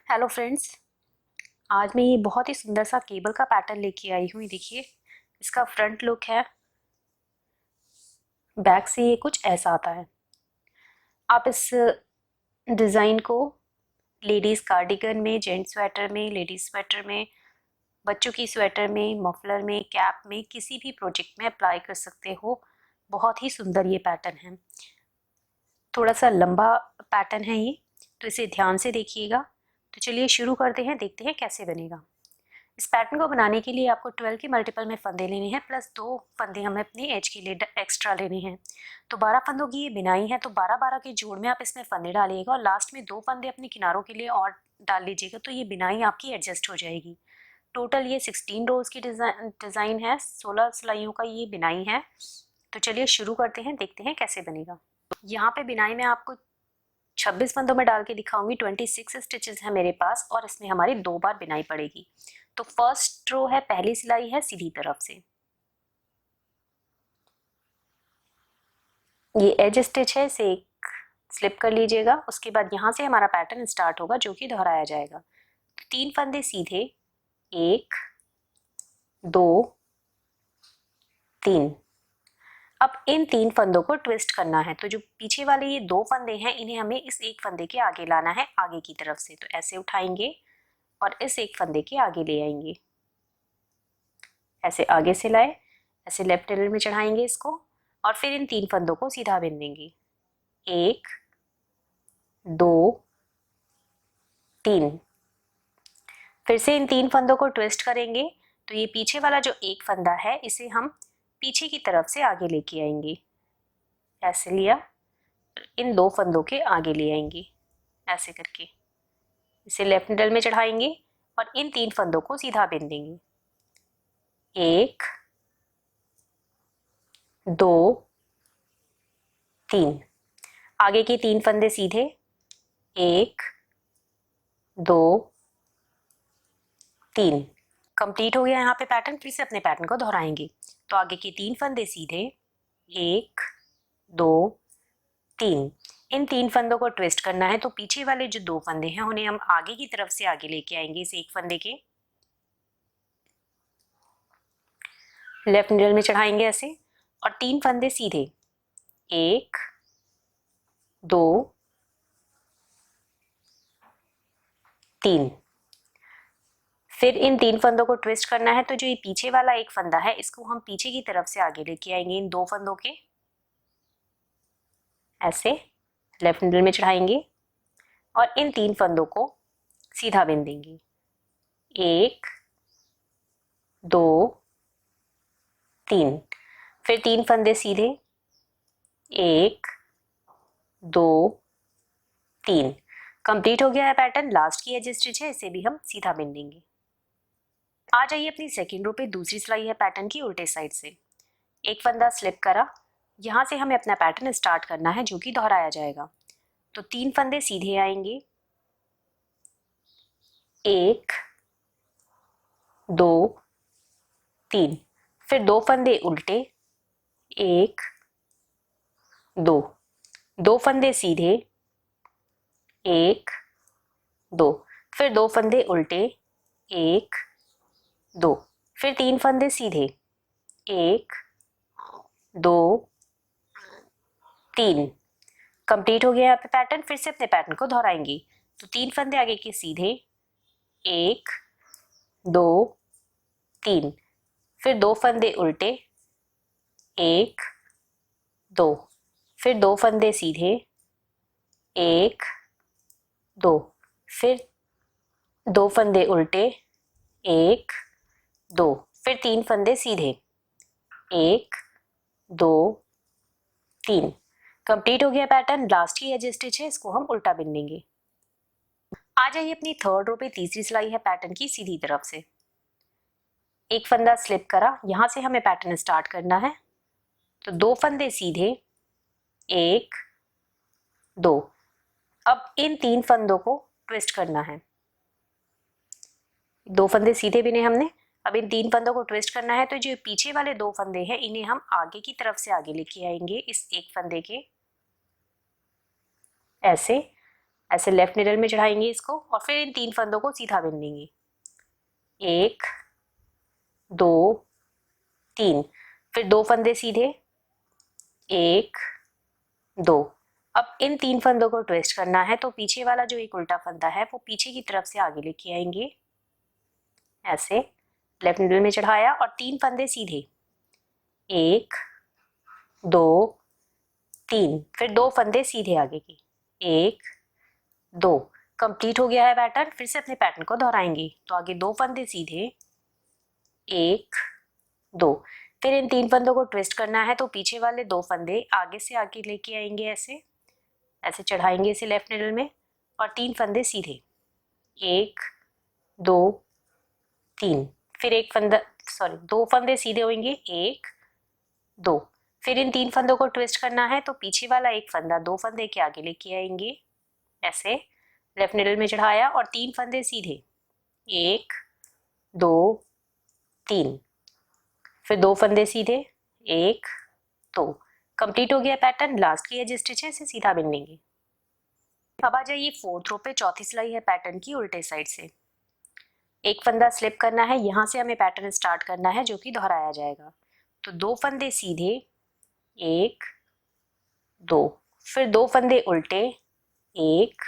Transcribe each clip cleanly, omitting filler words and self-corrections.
Hello friends. आज मैं ये बहुत ही सुंदर सा केबल का पैटर्न लेके आई हूँ। ये देखिए, इसका फ्रंट लुक है। बैक से ये कुछ ऐसा आता है। आप इस डिज़ाइन को लेडीज़ कार्डिगन में, जेंट्स स्वेटर में, लेडीज़ स्वेटर में, बच्चों की स्वेटर में, मफलर में, कैप में, किसी भी प्रोजेक्ट में अप्लाई कर सकते हो। बहुत ही सुंदर ये पैटर्न है। थोड़ा सा लंबा पैटर्न है ये, तो इसे ध्यान से देखिएगा। तो चलिए शुरू करते हैं, देखते हैं कैसे बनेगा। इस पैटर्न को बनाने के लिए आपको 12 के मल्टीपल में फंदे लेने हैं, प्लस 2 फंदे हमें अपने एज के लिए एक्स्ट्रा लेने हैं। तो 12 फंदों की ये बिनाई है, तो 12-12 के जोड़ में आप इसमें फंदे डालिएगा और लास्ट में 2 फंदे अपने किनारों के लिए और डाल लीजिएगा, तो ये बिनाई आपकी एडजस्ट हो जाएगी। टोटल ये 16 रोज की डिज़ाइन है, 16 सिलाइयों का ये बिनाई है। तो चलिए शुरू करते हैं, देखते हैं कैसे बनेगा। यहाँ पे बिनाई में आपको 26 फंदों में डाल के दिखाऊंगी। 26 स्टिचेस है मेरे पास और इसमें हमारी 2 बार बिनाई पड़ेगी। तो फर्स्ट रो है, पहली सिलाई है सीधी तरफ से, ये एज स्टिच है, इसे एक स्लिप कर लीजिएगा। उसके बाद यहाँ से हमारा पैटर्न स्टार्ट होगा जो कि दोहराया जाएगा। 3 फंदे सीधे, 1 2 3। अब इन 3 फंदों को ट्विस्ट करना है। तो जो पीछे वाले ये 2 फंदे हैं, इन्हें हमें इस एक फंदे के आगे लाना है, आगे की तरफ से। तो ऐसे उठाएंगे और इस एक फंदे के आगे ले आएंगे, ऐसे आगे से लाए, ऐसे लेफ्ट टेलर में चढ़ाएंगे इसको और फिर इन 3 फंदों को सीधा बिन देंगे। 1 2 3। फिर से इन 3 फंदों को ट्विस्ट करेंगे। तो ये पीछे वाला जो एक फंदा है, इसे हम पीछे की तरफ से आगे लेके आएंगे, ऐसे लिया, इन 2 फंदों के आगे ले आएंगे, ऐसे करके इसे लेफ्ट नीडल में चढ़ाएंगे और इन 3 फंदों को सीधा बिन देंगे। 1 2 3। आगे के 3 फंदे सीधे, 1 2 3। कंप्लीट हो गया यहाँ पे पैटर्न। फिर से अपने पैटर्न को दोहराएंगे। तो आगे के 3 फंदे सीधे, 1 2 3। इन 3 फंदों को ट्विस्ट करना है। तो पीछे वाले जो 2 फंदे हैं, उन्हें हम आगे की तरफ से आगे लेके आएंगे, इस एक फंदे के लेफ्ट मिडल में चढ़ाएंगे ऐसे, और 3 फंदे सीधे, 1 2 3। फिर इन 3 फंदों को ट्विस्ट करना है। तो जो ये पीछे वाला एक फंदा है, इसको हम पीछे की तरफ से आगे लेके आएंगे, इन 2 फंदों के ऐसे लेफ्ट मिडल में चढ़ाएंगे और इन 3 फंदों को सीधा बिन देंगे। 1 2 3। फिर 3 फंदे सीधे, 1 2 3। कंप्लीट हो गया है पैटर्न। लास्ट की एज स्टिच है, इसे भी हम सीधा बिन देंगे। आ जाइए अपनी सेकेंड रो पे। दूसरी सिलाई है पैटर्न की उल्टे साइड से। एक फंदा स्लिप करा, यहाँ से हमें अपना पैटर्न स्टार्ट करना है जो कि दोहराया जाएगा। तो 3 फंदे सीधे आएंगे, 1 2 3। फिर 2 फंदे उल्टे, 1 2। 2 फंदे सीधे, 1 2। फिर 2 फंदे उल्टे, 1 2। फिर 3 फंदे सीधे, 1 2 3। कंप्लीट हो गया यहाँ पे पैटर्न। फिर से अपने पैटर्न को दोहराएंगे। तो 3 फंदे आगे के सीधे, 1 2 3। फिर 2 फंदे उल्टे, 1 2। फिर 2 फंदे सीधे, 1 2। फिर 2 फंदे उल्टे, 1 2। फिर 3 फंदे सीधे, 1 2 3। कंप्लीट हो गया पैटर्न। लास्ट की एज स्टिच है, इसको हम उल्टा बिन लेंगे। आ जाइए अपनी थर्ड रो पे। तीसरी सिलाई है पैटर्न की सीधी तरफ से। एक फंदा स्लिप करा, यहां से हमें पैटर्न स्टार्ट करना है। तो 2 फंदे सीधे, 1 2। अब इन 3 फंदों को ट्विस्ट करना है। 2 फंदे सीधे बिने हमने, अब इन 3 फंदों को ट्विस्ट करना है। तो जो पीछे वाले 2 फंदे हैं, इन्हें हम आगे की तरफ से आगे लेके आएंगे, इस एक फंदे के ऐसे, ऐसे लेफ्ट निडल में चढ़ाएंगे इसको और फिर इन 3 फंदों को सीधा बिन लेंगे। 1 2 3, फिर 2 फंदे सीधे, 1 2। अब इन 3 फंदों को ट्विस्ट करना है तो पीछे वाला जो एक उल्टा फंदा है वो पीछे की तरफ से आगे लेके आएंगे। ऐसे लेफ्ट निडल में चढ़ाया और 3 फंदे सीधे, 1 2 3, फिर 2 फंदे सीधे आगे की, 1 2। कंप्लीट हो गया है पैटर्न। फिर से अपने पैटर्न को दोहराएंगे तो आगे 2 फंदे सीधे, 1 2, फिर इन 3 फंदों को ट्विस्ट करना है तो पीछे वाले 2 फंदे आगे से आगे लेके आएंगे। ऐसे ऐसे चढ़ाएंगे इसे लेफ्ट निडल में और 3 फंदे सीधे, 1 2 3, फिर एक फंदा 2 फंदे सीधे होंगे, 1 2, फिर इन 3 फंदों को ट्विस्ट करना है तो पीछे वाला एक फंदा 2 फंदे के आगे लेके आएंगे। ऐसे लेफ्ट निडल में चढ़ाया और 3 फंदे सीधे, 1 2 3, फिर 2 फंदे सीधे, 1 2। कंप्लीट हो गया पैटर्न। लास्ट की एज स्टिच है, इसे सीधा बिन लेंगे। अब आ जाइए 4th रो पे, चौथी सिलाई है पैटर्न की उल्टे साइड से। एक फंदा स्लिप करना है, यहाँ से हमें पैटर्न स्टार्ट करना है जो कि दोहराया जाएगा। तो 2 फंदे सीधे, 1 2, फिर 2 फंदे उल्टे, 1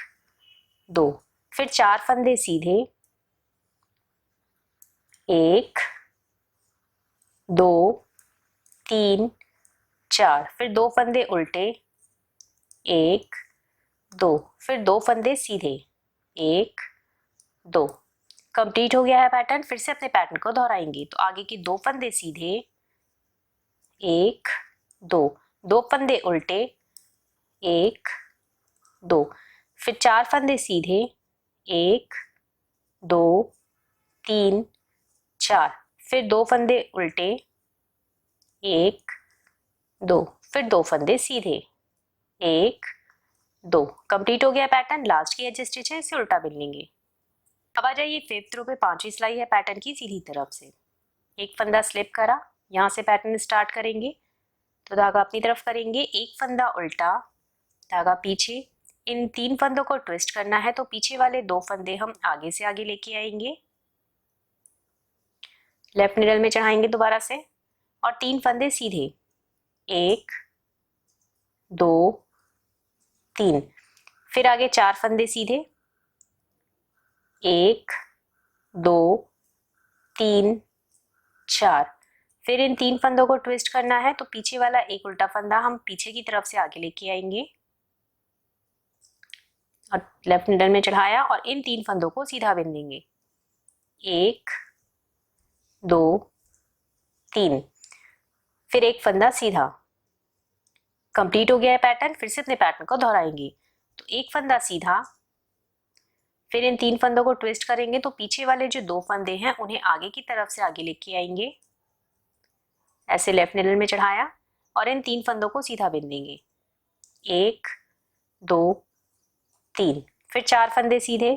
2, फिर 4 फंदे सीधे, 1 2 3 4, फिर 2 फंदे उल्टे, 1 2, फिर 2 फंदे सीधे, 1 2। कंप्लीट हो गया है पैटर्न। फिर से अपने पैटर्न को दोहराएंगे तो आगे की 2 फंदे सीधे, 1 2, 2 फंदे उल्टे, 1 2, फिर 4 फंदे सीधे, 1 2 3 4, फिर 2 फंदे उल्टे, 1 2, फिर 2 फंदे सीधे, 1 2। कंप्लीट हो गया पैटर्न। लास्ट की एज स्टिच है, इसे उल्टा बिन लेंगे। अब आ जाइए 5th रो पे, 5वीं सिलाई है पैटर्न की सीधी तरफ से। एक फंदा स्लिप करा, यहाँ से पैटर्न स्टार्ट करेंगे तो धागा अपनी तरफ करेंगे, एक फंदा उल्टा, धागा पीछे। इन 3 फंदों को ट्विस्ट करना है तो पीछे वाले 2 फंदे हम आगे से आगे लेके आएंगे। लेफ्ट निडल में चढ़ाएंगे दोबारा से और 3 फंदे सीधे, 1 2 3, फिर आगे 4 फंदे सीधे, 1 2 3 4, फिर इन 3 फंदों को ट्विस्ट करना है तो पीछे वाला एक उल्टा फंदा हम पीछे की तरफ से आगे लेके आएंगे और लेफ्ट निडल में चढ़ाया और इन 3 फंदों को सीधा बिन देंगे, 1 2 3, फिर एक फंदा सीधा। कंप्लीट हो गया है पैटर्न। फिर से अपने पैटर्न को दोहराएंगे तो एक फंदा सीधा, फिर इन 3 फंदों को ट्विस्ट करेंगे तो पीछे वाले जो 2 फंदे हैं उन्हें आगे की तरफ से आगे लेके आएंगे। ऐसे लेफ्ट निडल में चढ़ाया और इन 3 फंदों को सीधा बिन देंगे, 1 2 3, फिर 4 फंदे सीधे,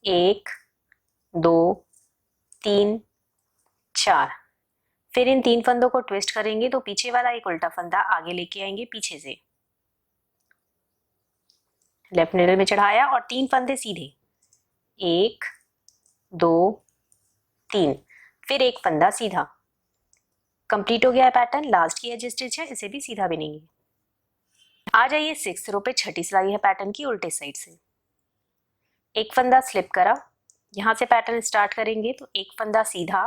1 2 3 4, फिर इन 3 फंदों को ट्विस्ट करेंगे तो पीछे वाला एक उल्टा फंदा आगे लेके आएंगे पीछे से। लेफ्ट निडल में चढ़ाया और 3 फंदे सीधे, 1 2 3, फिर एक फंदा सीधा। कंप्लीट हो गया है पैटर्न। लास्ट की एज स्टिच है, इसे भी सीधा बिनेंगे। आ जाइए 6th रो पे, छठी सिलाई है पैटर्न की उल्टे साइड से। एक फंदा स्लिप करा, यहाँ से पैटर्न स्टार्ट करेंगे तो एक फंदा सीधा,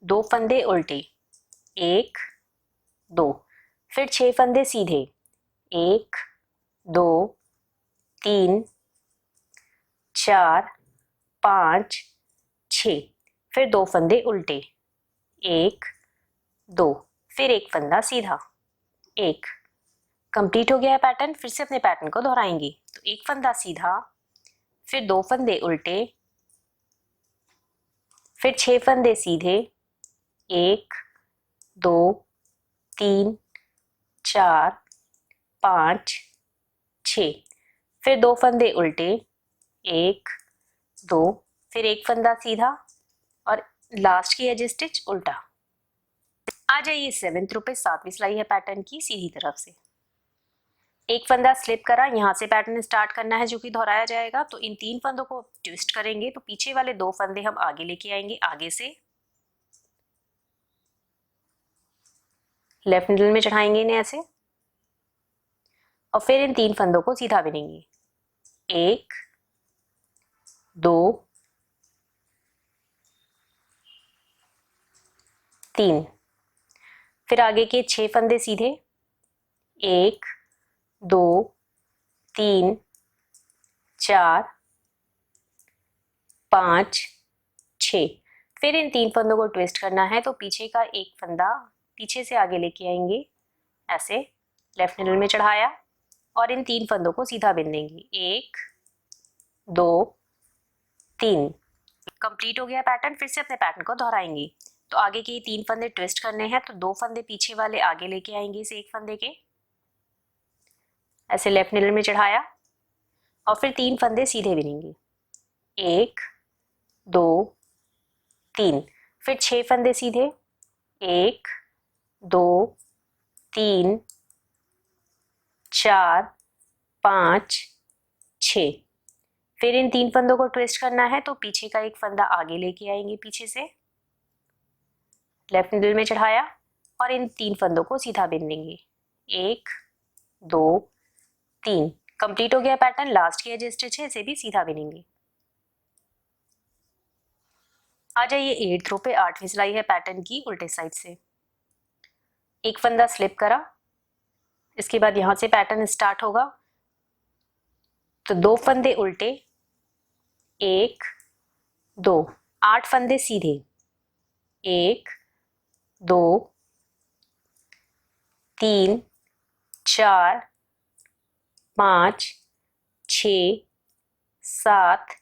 2 फंदे उल्टे, 1 2, फिर 6 फंदे सीधे, 1 2 3 4 5 6, फिर 2 फंदे उल्टे, 1 2, फिर एक फंदा सीधा, 1। कंप्लीट हो गया है पैटर्न। फिर से अपने पैटर्न को दोहराएंगे तो एक फंदा सीधा, फिर 2 फंदे उल्टे, फिर 6 फंदे सीधे, 1 2 3 4 5 6, फिर 2 फंदे उल्टे, 1 2, फिर एक फंदा सीधा और लास्ट की एज स्टिच उल्टा। आ जाइए 7th रो पे, 7वीं सिलाई है पैटर्न की सीधी तरफ से। एक फंदा स्लिप करा, यहाँ से पैटर्न स्टार्ट करना है जो कि दोहराया जाएगा। तो इन 3 फंदों को ट्विस्ट करेंगे तो पीछे वाले 2 फंदे हम आगे लेके आएंगे, आगे से लेफ्ट निडल में चढ़ाएंगे इन्हें ऐसे, और फिर इन 3 फंदों को सीधा बिनेंगे। 1 2 3। फिर आगे के 6 फंदे सीधे, 1 2 3 4 5 6। फिर इन 3 फंदों को ट्विस्ट करना है तो पीछे का एक फंदा पीछे से आगे लेके आएंगे ऐसे, लेफ्ट निडल में चढ़ाया और इन 3 फंदों को सीधा बिन देंगे। 1 2 3। कंप्लीट हो गया पैटर्न। फिर से अपने पैटर्न को दोहराएंगे। तो आगे के 3 फंदे ट्विस्ट करने हैं तो 2 फंदे पीछे वाले आगे लेके आएंगे इस एक फंदे के, ऐसे लेफ्ट निडल में चढ़ाया और फिर 3 फंदे सीधे बिनेंगे। 1 2 3। फिर 6 फंदे सीधे, 1 2 3 4 5 6। फिर इन 3 फंदों को ट्विस्ट करना है तो पीछे का एक फंदा आगे लेके आएंगे पीछे से, लेफ्ट निडल में चढ़ाया और इन 3 फंदों को सीधा बिन देंगे। 1 2 3। कंप्लीट हो गया पैटर्न। लास्ट की एज स्टिच है, इसे भी सीधा बिनेंगे। आ जाइए 8th रो पे। 8वीं सिलाई है पैटर्न की उल्टे साइड से। एक फंदा स्लिप करा, इसके बाद यहां से पैटर्न स्टार्ट होगा। तो 2 फंदे उल्टे, 1 2। 8 फंदे सीधे, 1 2 3 4 5 6 7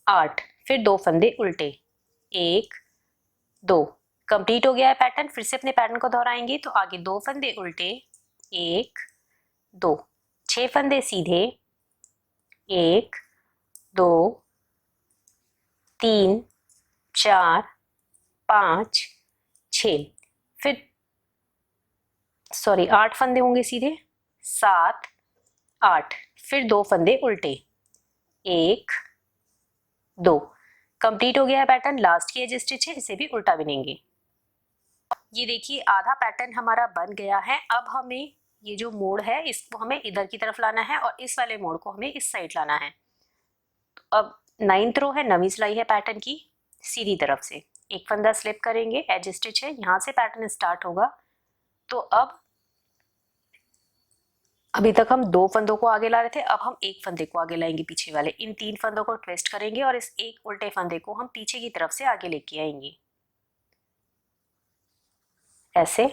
8। फिर 2 फंदे उल्टे, 1 2। कंप्लीट हो गया है पैटर्न। फिर से अपने पैटर्न को दोहराएंगे तो आगे 2 फंदे उल्टे, 1 2। 6 फंदे सीधे, 1 2 3 4 5 6। फिर 8 फंदे होंगे सीधे, 7 8। फिर 2 फंदे उल्टे, 1 2। कंप्लीट हो गया है पैटर्न। लास्ट की एज स्टिच है, इसे भी उल्टा बिनेंगे। ये देखिए आधा पैटर्न हमारा बन गया है। अब हमें ये जो मोड़ है इसको हमें इधर की तरफ लाना है और इस वाले मोड़ को हमें इस साइड लाना है। तो अब 9th रो है, 9वीं सिलाई है पैटर्न की, सीधी तरफ से एक फंदा स्लिप करेंगे, एज स्टिच है, यहाँ से पैटर्न स्टार्ट होगा। तो अब अभी तक हम 2 फंदों को आगे ला रहे थे, अब हम एक फंदे को आगे लाएंगे पीछे वाले। इन 3 फंदों को ट्विस्ट करेंगे और इस एक उल्टे फंदे को हम पीछे की तरफ से आगे लेके आएंगे ऐसे।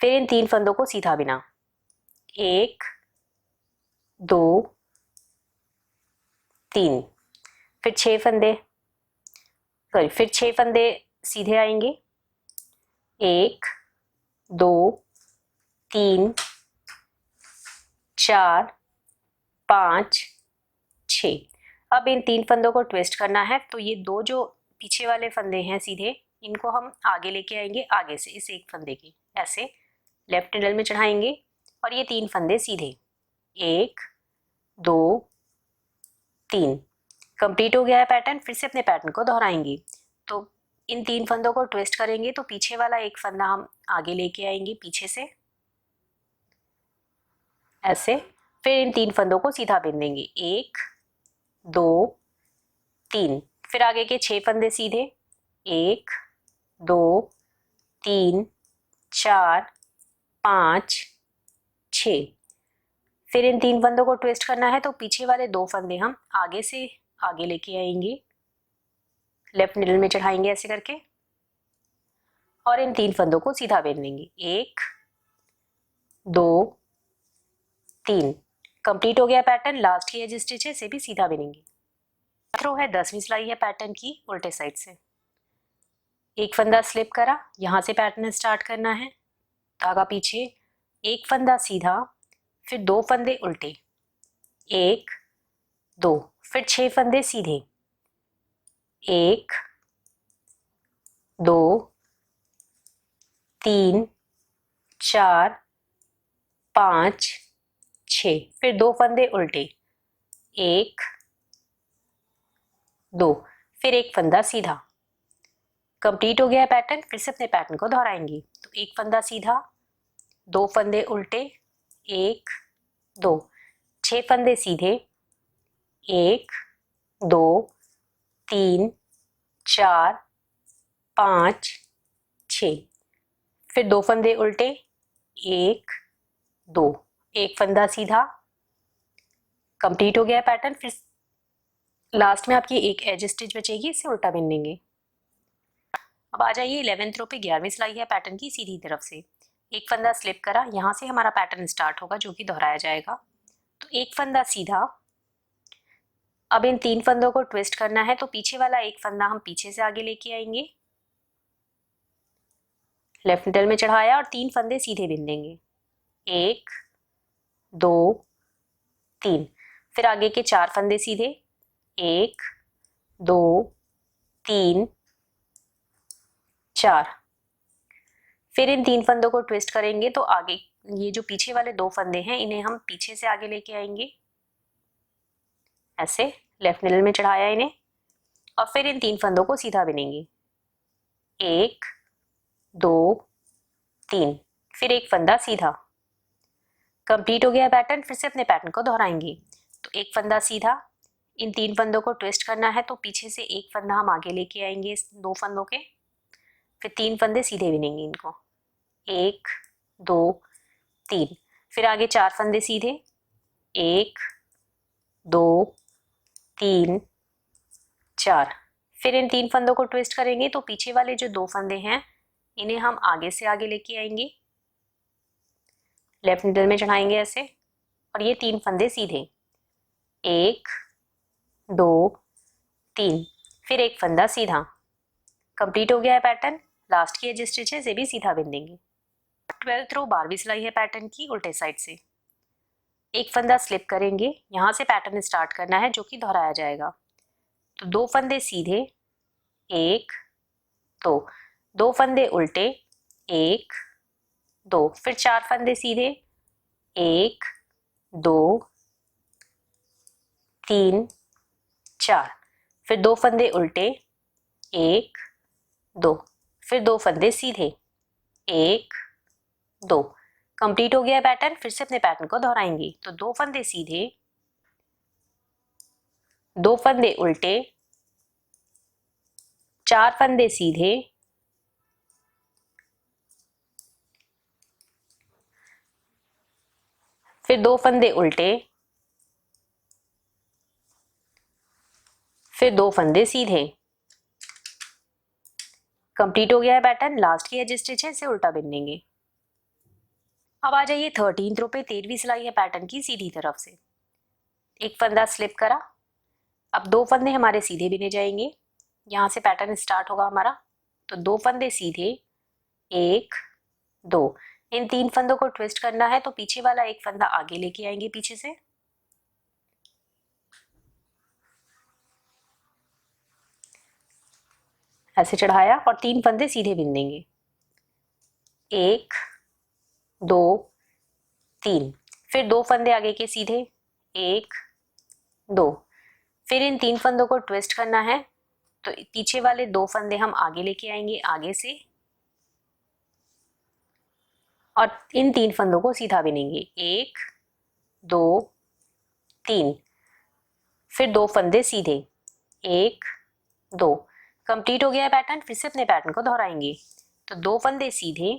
फिर इन 3 फंदों को सीधा बिना, 1 2 3। फिर 6 फंदे फिर 6 फंदे सीधे आएंगे, 1 2 3 4 5 6। अब इन 3 फंदों को ट्विस्ट करना है तो ये 2 जो पीछे वाले फंदे हैं सीधे, इनको हम आगे लेके आएंगे, आगे से इस एक फंदे की ऐसे लेफ्ट निडल में चढ़ाएंगे और ये 3 फंदे सीधे, 1 2 3। कंप्लीट हो गया है पैटर्न। फिर से अपने पैटर्न को दोहराएंगे। तो इन 3 फंदों को ट्विस्ट करेंगे तो पीछे वाला एक फंदा हम आगे लेके आएंगे पीछे से ऐसे। फिर इन 3 फंदों को सीधा बिन देंगे, 1 2 3। फिर आगे के 6 फंदे सीधे, 1 2 3 4 5 6। फिर इन 3 फंदों को ट्विस्ट करना है तो पीछे वाले 2 फंदे हम आगे से आगे लेके आएंगे, लेफ्ट निडल में चढ़ाएंगे ऐसे करके और इन 3 फंदों को सीधा बिन देंगे, 1 2 3। कंप्लीट हो गया पैटर्न। लास्ट की एज स्टिच है, इसे भी सीधा बिनेंगे। थ्रो है, 10वीं सिलाई है पैटर्न की उल्टे साइड से। एक फंदा स्लिप करा, यहाँ से पैटर्न स्टार्ट करना है, धागा पीछे, एक फंदा सीधा, फिर 2 फंदे उल्टे, 1 2। फिर 6 फंदे सीधे, 1 2 3 4 5 6, फिर 2 फंदे उल्टे, 1 2, फिर एक फंदा सीधा। कंप्लीट हो गया है पैटर्न। फिर से अपने पैटर्न को दोहराएंगे। तो एक फंदा सीधा, 2 फंदे उल्टे, 1 2, 6 फंदे सीधे, 1 2 3 4 5 6, फिर 2 फंदे उल्टे, 1 2, एक फंदा सीधा। कंप्लीट हो गया पैटर्न। फिर लास्ट में आपकी एक एज स्टिच बचेगी, इससे उल्टा बिन लेंगे। अब आ जाइए 11th रो पे 11वीं सिलाई है पैटर्न की सीधी तरफ से। एक फंदा स्लिप करा, यहाँ से हमारा पैटर्न स्टार्ट होगा जो कि दोहराया जाएगा। तो एक फंदा सीधा, अब इन 3 फंदों को ट्विस्ट करना है, तो पीछे वाला एक फंदा हम पीछे से आगे लेके आएंगे, लेफ्ट मिडल में चढ़ाया और 3 फंदे सीधे बिन देंगे, 1 2 3, फिर आगे के 4 फंदे सीधे, 1 2 3 4, फिर इन 3 फंदों को ट्विस्ट करेंगे, तो आगे ये जो पीछे वाले 2 फंदे हैं इन्हें हम पीछे से आगे लेके आएंगे, ऐसे लेफ्ट मिडल में चढ़ाया इन्हें, और फिर इन 3 फंदों को सीधा बिनेंगे, 1 2 3, फिर एक फंदा सीधा। कंप्लीट हो गया पैटर्न। फिर से अपने पैटर्न को दोहराएंगे। तो एक फंदा सीधा, इन 3 फंदों को ट्विस्ट करना है, तो पीछे से एक फंदा हम आगे लेके आएंगे इस 2 फंदों के, फिर 3 फंदे सीधे बिनेंगे इनको, 1 2 3, फिर आगे 4 फंदे सीधे, 1 2 3 4, फिर इन 3 फंदों को ट्विस्ट करेंगे, तो पीछे वाले जो 2 फंदे हैं इन्हें हम आगे से आगे लेके आएंगे, लेफ्ट मिडल में चढ़ाएंगे ऐसे, और ये 3 फंदे सीधे, 1 2 3, फिर एक फंदा सीधा। कंप्लीट हो गया है पैटर्न। लास्ट की एज स्टिच है, इसे भी सीधा बिन देंगे। 12th रो 12वीं सिलाई है पैटर्न की उल्टे साइड से। एक फंदा स्लिप करेंगे, यहाँ से पैटर्न स्टार्ट करना है जो कि दोहराया जाएगा। तो 2 फंदे सीधे, 1 2, 2 फंदे उल्टे, 1 2, फिर 4 फंदे सीधे, 1 2 3 4, फिर 2 फंदे उल्टे, 1 2, फिर 2 फंदे सीधे, 1 2। कंप्लीट हो गया पैटर्न। फिर से अपने पैटर्न को दोहराएंगे। तो 2 फंदे सीधे, 2 फंदे उल्टे, 4 फंदे सीधे, फिर 2 फंदे उल्टे, फिर 2 फंदे सीधे। कंप्लीट हो गया है पैटर्न। लास्ट की एज स्टिच है, इसे उल्टा बिन लेंगे। अब आ जाइए 13th रो पे 13वीं सिलाई है पैटर्न की सीधी तरफ से। एक फंदा स्लिप करा, अब 2 फंदे हमारे सीधे बिने जाएंगे, यहाँ से पैटर्न स्टार्ट होगा हमारा। तो 2 फंदे सीधे, 1 2, इन 3 फंदों को ट्विस्ट करना है, तो पीछे वाला एक फंदा आगे लेके आएंगे पीछे से, ऐसे चढ़ाया और 3 फंदे सीधे बिन देंगे, 1 2 3, फिर 2 फंदे आगे के सीधे, 1 2, फिर इन 3 फंदों को ट्विस्ट करना है, तो पीछे वाले 2 फंदे हम आगे लेके आएंगे आगे से, और इन 3 फंदों को सीधा बिनेंगे, 1 2 3, फिर 2 फंदे सीधे, 1 2। कंप्लीट हो गया है पैटर्न। फिर से अपने पैटर्न को दोहराएंगे। तो 2 फंदे सीधे,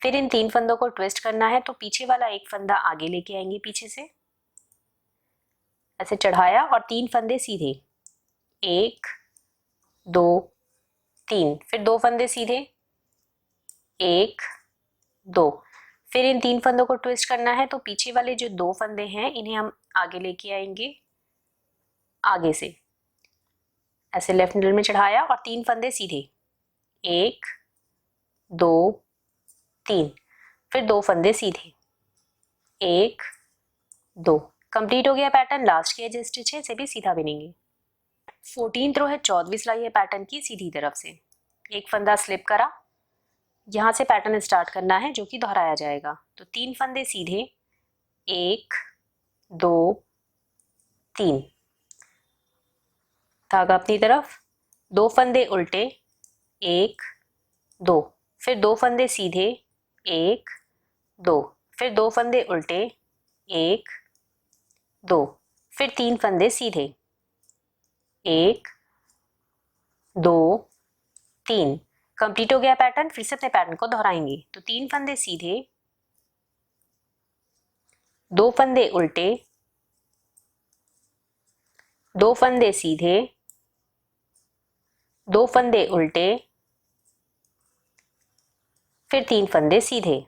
फिर इन 3 फंदों को ट्विस्ट करना है, तो पीछे वाला एक फंदा आगे लेके आएंगे पीछे से, ऐसे चढ़ाया और 3 फंदे सीधे, 1 2 3, फिर 2 फंदे सीधे, 1 2, फिर इन 3 फंदों को ट्विस्ट करना है, तो पीछे वाले जो 2 फंदे हैं इन्हें हम आगे लेके आएंगे आगे से, ऐसे लेफ्ट मिडल में चढ़ाया और 3 फंदे सीधे, 1 2 3, फिर 2 फंदे सीधे, 1 2। कंप्लीट हो गया पैटर्न। लास्ट की एज स्टिच है, इसे भी सीधा बिनेंगे। 14th रो है 14वीं सिलाई है पैटर्न की सीधी तरफ से। एक फंदा स्लिप करा, यहाँ से पैटर्न स्टार्ट करना है जो कि दोहराया जाएगा। तो 3 फंदे सीधे, एक, दो, तीन, धागा अपनी तरफ, 2 फंदे उल्टे, एक, दो, फिर 2 फंदे सीधे, एक, दो, फिर 2 फंदे उल्टे, एक, दो, फिर 3 फंदे सीधे, एक, दो, तीन। कंप्लीट हो गया पैटर्न। फिर से अपने पैटर्न को दोहराएंगे। तो 3 फंदे सीधे, 2 फंदे उल्टे, 2 फंदे सीधे, 2 फंदे उल्टे, फिर 3 फंदे सीधे।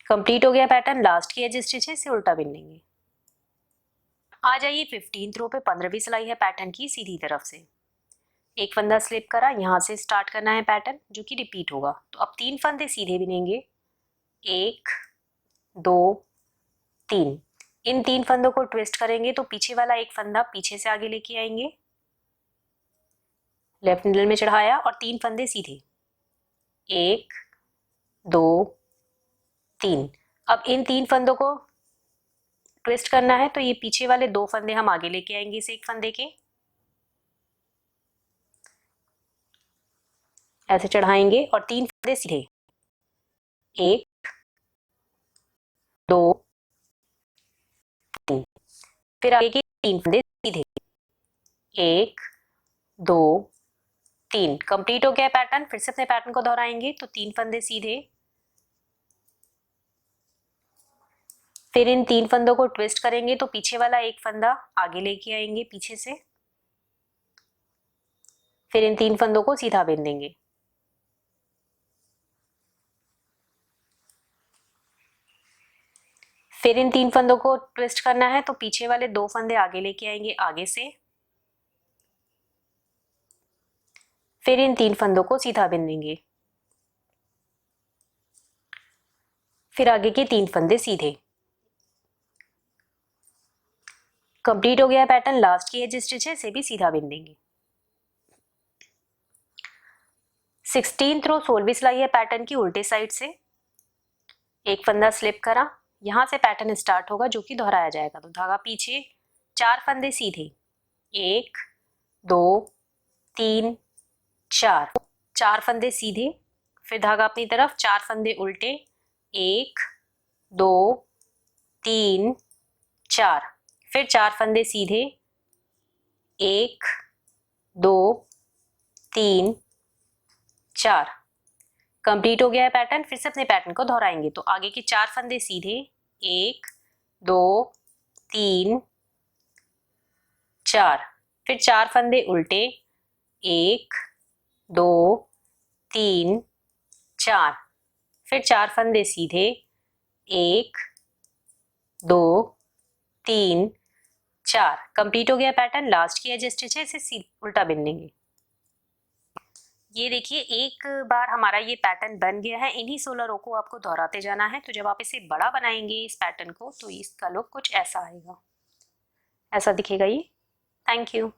कंप्लीट हो गया पैटर्न। लास्ट की एज स्टिच है, इसे उल्टा बिन लेंगे। आ जाइए 15th रो पे 15वीं सिलाई है पैटर्न की सीधी तरफ से। एक फंदा स्लिप करा, यहाँ से स्टार्ट करना है पैटर्न जो कि रिपीट होगा। तो अब 3 फंदे सीधे बिनेंगे, एक, दो, तीन। इन 3 फंदों को ट्विस्ट करेंगे तो पीछे वाला एक फंदा पीछे से आगे लेके आएंगे, लेफ्ट निडल में चढ़ाया और 3 फंदे सीधे, एक, दो, तीन। अब इन 3 फंदों को ट्विस्ट करना है तो ये पीछे वाले 2 फंदे हम आगे लेके आएंगे इस एक फंदे के, ऐसे चढ़ाएंगे और 3 फंदे सीधे, एक, दो, तीन। फिर आगे के 3 फंदे सीधे, एक, दो, तीन। कंप्लीट हो गया पैटर्न। फिर से अपने पैटर्न को दोहराएंगे। तो 3 फंदे सीधे, फिर इन 3 फंदों को ट्विस्ट करेंगे तो पीछे वाला एक फंदा आगे लेके आएंगे पीछे से, फिर इन 3 फंदों को सीधा बिन देंगे, फिर इन 3 फंदों को ट्विस्ट करना है तो पीछे वाले 2 फंदे आगे लेके आएंगे आगे से, फिर इन 3 फंदों को सीधा बिन देंगे, फिर आगे के 3 फंदे सीधे। कंप्लीट हो गया पैटर्न। लास्ट की एज स्टिच है, इसे भी सीधा बिन देंगे। 16th रो 16वीं सिलाई है पैटर्न की उल्टे साइड से। एक फंदा स्लिप करा, यहां से पैटर्न स्टार्ट होगा जो कि दोहराया जाएगा। तो धागा पीछे, 4 फंदे सीधे, एक, दो, तीन, चार। 4 फंदे सीधे, फिर धागा अपनी तरफ, 4 फंदे उल्टे, एक, दो, तीन, चार। फिर 4 फंदे सीधे, एक, दो, तीन, चार। कंप्लीट हो गया है पैटर्न। फिर से अपने पैटर्न को दोहराएंगे। तो आगे के 4 फंदे सीधे, एक, दो, तीन, चार। फिर 4 फंदे उल्टे, एक, दो, तीन, चार। फिर 4 फंदे सीधे, एक, दो, तीन, चार। कंप्लीट हो गया पैटर्न। लास्ट की एज स्टिच है, इसे उल्टा बिन लेंगे। ये देखिए एक बार हमारा ये पैटर्न बन गया है। इन्हीं 16 रो को आपको दोहराते जाना है। तो जब आप इसे बड़ा बनाएंगे इस पैटर्न को तो इसका लुक कुछ ऐसा आएगा, ऐसा दिखेगा ये। Thank you.